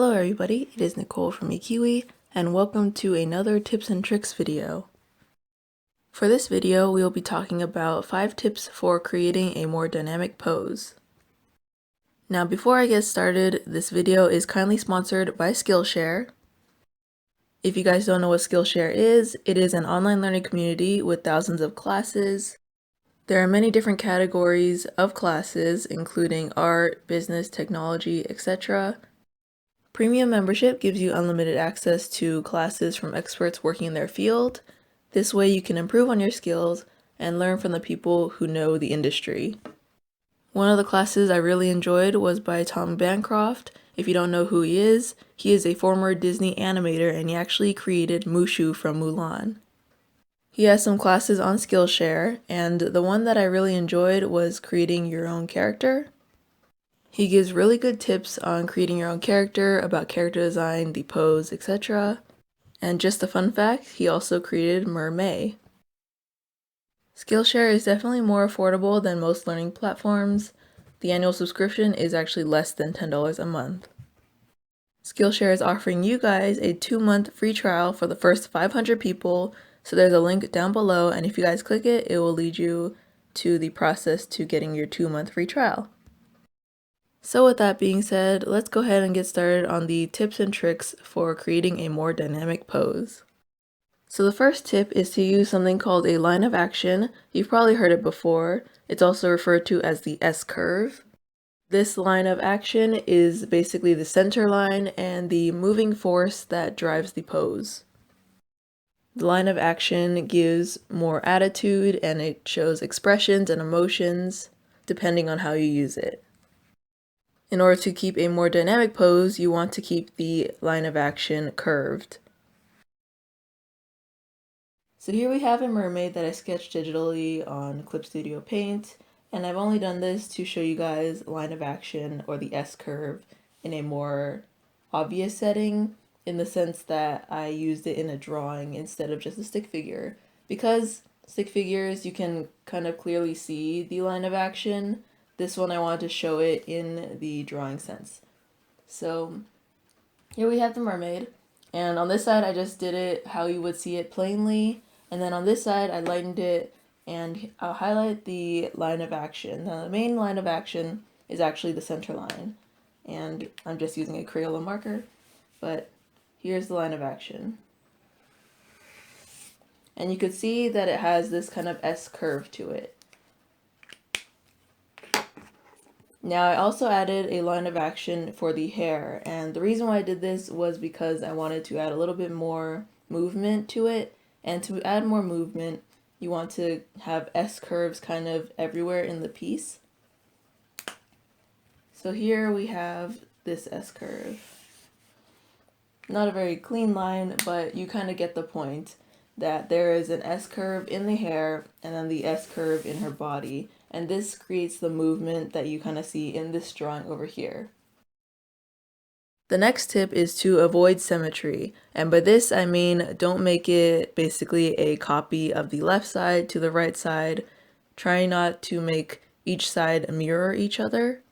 Hello everybody, it is Nicole from iiKiui, and welcome to another tips and tricks video. For this video, we will be talking about 5 tips for creating a more dynamic pose. Now before I get started, this video is kindly sponsored by Skillshare. If you guys don't know what Skillshare is, it is an online learning community with thousands of classes. There are many different categories of classes, including art, business, technology, etc. Premium membership gives you unlimited access to classes from experts working in their field. This way you can improve on your skills and learn from the people who know the industry. One of the classes I really enjoyed was by Tom Bancroft. If you don't know who he is a former Disney animator and he actually created Mushu from Mulan. He has some classes on Skillshare, and the one that I really enjoyed was creating your own character. He gives really good tips on creating your own character, about character design, the pose, etc. And just a fun fact, he also created Mermaid. Skillshare is definitely more affordable than most learning platforms. The annual subscription is actually less than $10 a month. Skillshare is offering you guys a 2-month free trial for the first 500 people, so there's a link down below, and if you guys click it, it will lead you to the process to getting your 2-month free trial. So with that being said, let's go ahead and get started on the tips and tricks for creating a more dynamic pose. So the first tip is to use something called a line of action. You've probably heard it before. It's also referred to as the S-curve. This line of action is basically the center line and the moving force that drives the pose. The line of action gives more attitude and it shows expressions and emotions depending on how you use it. In order to keep a more dynamic pose, you want to keep the line of action curved. So here we have a mermaid that I sketched digitally on Clip Studio Paint, and I've only done this to show you guys line of action or the S-curve in a more obvious setting, in the sense that I used it in a drawing instead of just a stick figure. Because stick figures, you can kind of clearly see the line of action. This one I wanted to show it in the drawing sense. So here we have the mermaid, and on this side I just did it how you would see it plainly, and then on this side I lightened it and I'll highlight the line of action. Now the main line of action is actually the center line, and I'm just using a Crayola marker, but here's the line of action. And you could see that it has this kind of S curve to it. Now I also added a line of action for the hair, and the reason why I did this was because I wanted to add a little bit more movement to it, and to add more movement you want to have S curves kind of everywhere in the piece. So here we have this S curve. Not a very clean line, but you kind of get the point that there is an S curve in the hair and then the S curve in her body, and this creates the movement that you kind of see in this drawing over here. The next tip is to avoid symmetry, and by this I mean don't make it basically a copy of the left side to the right side. Try not to make each side mirror each other.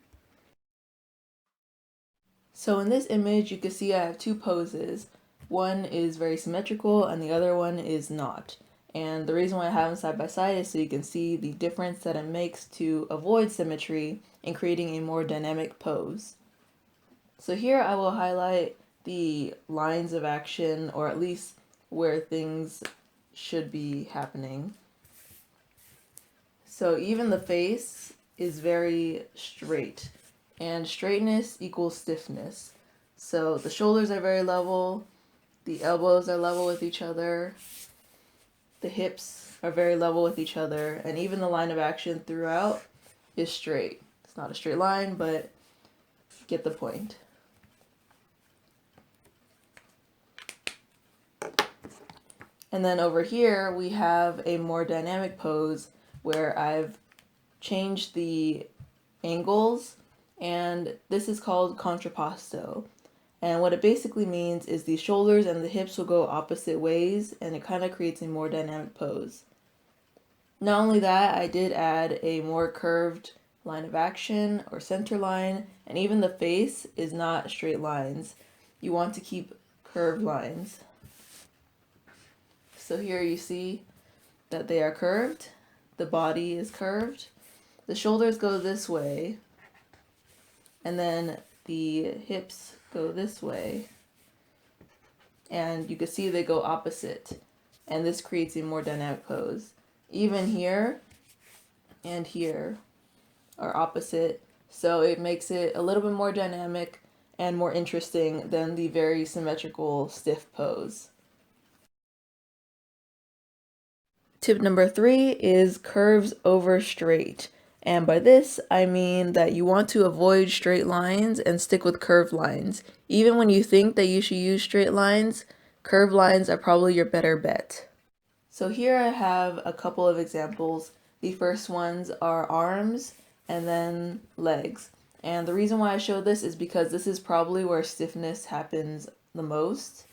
So in this image you can see I have 2 poses. One is very symmetrical and the other one is not. And the reason why I have them side by side is so you can see the difference that it makes to avoid symmetry in creating a more dynamic pose. So here I will highlight the lines of action, or at least where things should be happening. So even the face is very straight, and straightness equals stiffness. So the shoulders are very level, the elbows are level with each other, the hips are very level with each other, and even the line of action throughout is straight. It's not a straight line, but get the point. And then over here we have a more dynamic pose where I've changed the angles, and this is called contrapposto. And what it basically means is the shoulders and the hips will go opposite ways, and it kind of creates a more dynamic pose. Not only that, I did add a more curved line of action or center line, and even the face is not straight lines. you want to keep curved lines. So here you see that they are curved, the body is curved, the shoulders go this way, and then the hips go this way, and you can see they go opposite, and this creates a more dynamic pose. Even here and here are opposite, so it makes it a little bit more dynamic and more interesting than the very symmetrical stiff pose. Tip number 3 is curves over straight. And by this, I mean that you want to avoid straight lines and stick with curved lines. Even when you think that you should use straight lines, curved lines are probably your better bet. So here I have a couple of examples. The first ones are arms and then legs. And the reason why I show this is because this is probably where stiffness happens the most.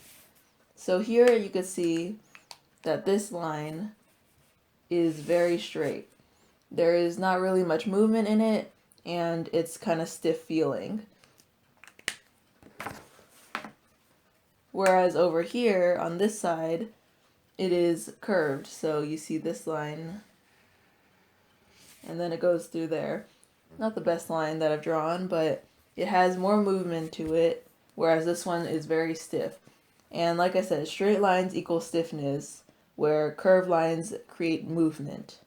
So here you can see that this line is very straight. There is not really much movement in it, and it's kind of stiff feeling. Whereas over here on this side, it is curved. So you see this line, and then it goes through there. Not the best line that I've drawn, but it has more movement to it, whereas this one is very stiff. And like I said, straight lines equal stiffness, where curved lines create movement.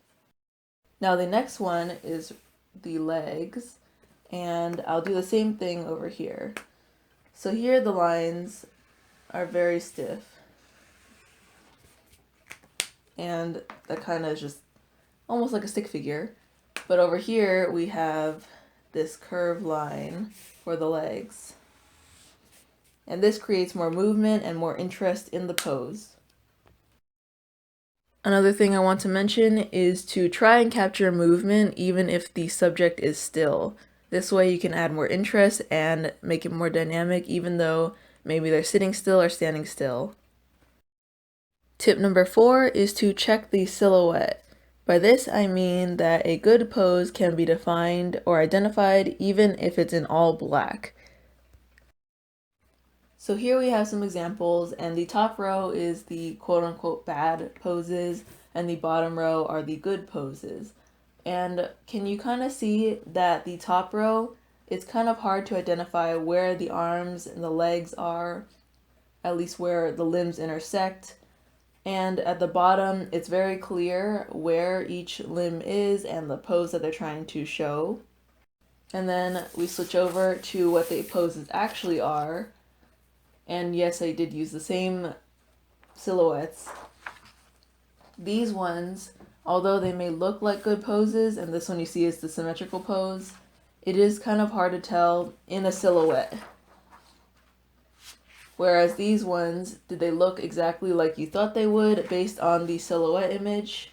Now the next one is the legs, and I'll do the same thing over here. So here the lines are very stiff, and that kind of just almost like a stick figure. But over here we have this curved line for the legs, and this creates more movement and more interest in the pose. Another thing I want to mention is to try and capture movement even if the subject is still. This way you can add more interest and make it more dynamic even though maybe they're sitting still or standing still. Tip number 4 is to check the silhouette. By this I mean that a good pose can be defined or identified even if it's in all black. So here we have some examples, and the top row is the quote-unquote bad poses, and the bottom row are the good poses. And can you kind of see that the top row, it's kind of hard to identify where the arms and the legs are, at least where the limbs intersect. And at the bottom, it's very clear where each limb is and the pose that they're trying to show. And then we switch over to what the poses actually are. And yes, I did use the same silhouettes. These ones, although they may look like good poses, and this one you see is the symmetrical pose, it is kind of hard to tell in a silhouette. Whereas these ones, did they look exactly like you thought they would based on the silhouette image?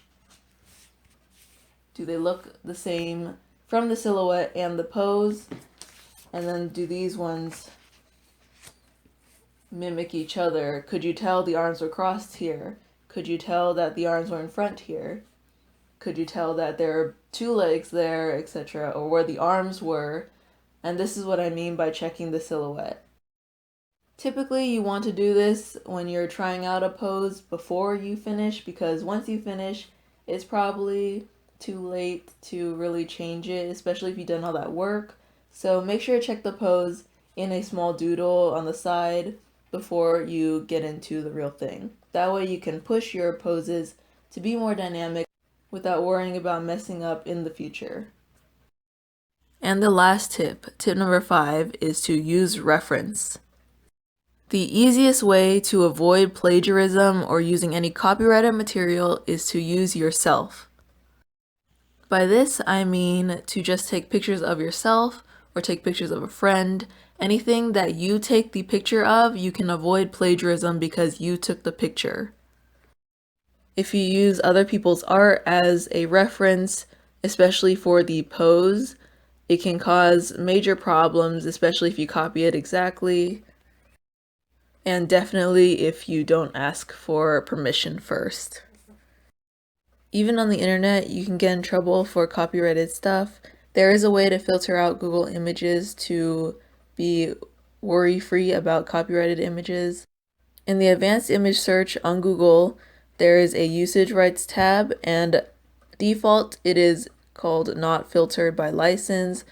Do they look the same from the silhouette and the pose? And then do these ones mimic each other? Could you tell the arms were crossed here? Could you tell that the arms were in front here? Could you tell that there are two legs there, etc., or where the arms were? And this is what I mean by checking the silhouette. Typically you want to do this when you're trying out a pose before you finish, because once you finish, it's probably too late to really change it, especially if you've done all that work. So make sure to check the pose in a small doodle on the side before you get into the real thing. That way you can push your poses to be more dynamic without worrying about messing up in the future. And the last tip, tip number 5, is to use reference. The easiest way to avoid plagiarism or using any copyrighted material is to use yourself. By this I mean to just take pictures of yourself or take pictures of a friend. Anything that you take the picture of, you can avoid plagiarism because you took the picture. If you use other people's art as a reference, especially for the pose, it can cause major problems, especially if you copy it exactly. And definitely if you don't ask for permission first. Even on the internet, you can get in trouble for copyrighted stuff. There is a way to filter out Google Images to be worry-free about copyrighted images. In the advanced image search on Google, there is a usage rights tab, and default it is called not filtered by license,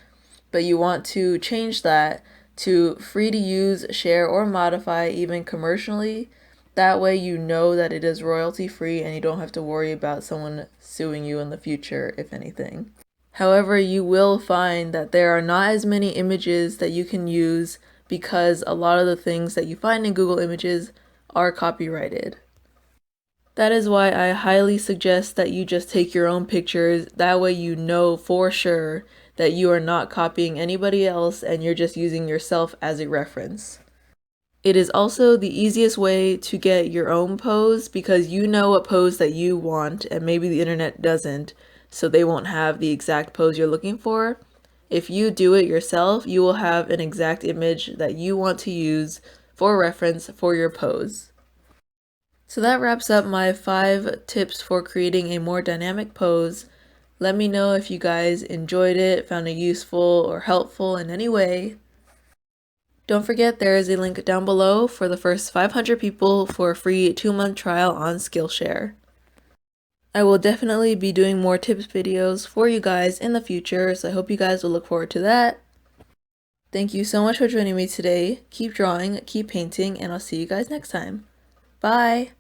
but you want to change that to free to use, share, or modify even commercially. That way you know that it is royalty free and you don't have to worry about someone suing you in the future, if anything. However, you will find that there are not as many images that you can use because a lot of the things that you find in Google Images are copyrighted. That is why I highly suggest that you just take your own pictures. That way you know for sure that you are not copying anybody else and you're just using yourself as a reference. It is also the easiest way to get your own pose because you know what pose that you want and maybe the internet doesn't, so they won't have the exact pose you're looking for. If you do it yourself, you will have an exact image that you want to use for reference for your pose. So that wraps up my 5 tips for creating a more dynamic pose. Let me know if you guys enjoyed it, found it useful or helpful in any way. Don't forget there is a link down below for the first 500 people for a free 2-month trial on Skillshare. I will definitely be doing more tips videos for you guys in the future, so I hope you guys will look forward to that. Thank you so much for joining me today. Keep drawing, keep painting, and I'll see you guys next time. Bye!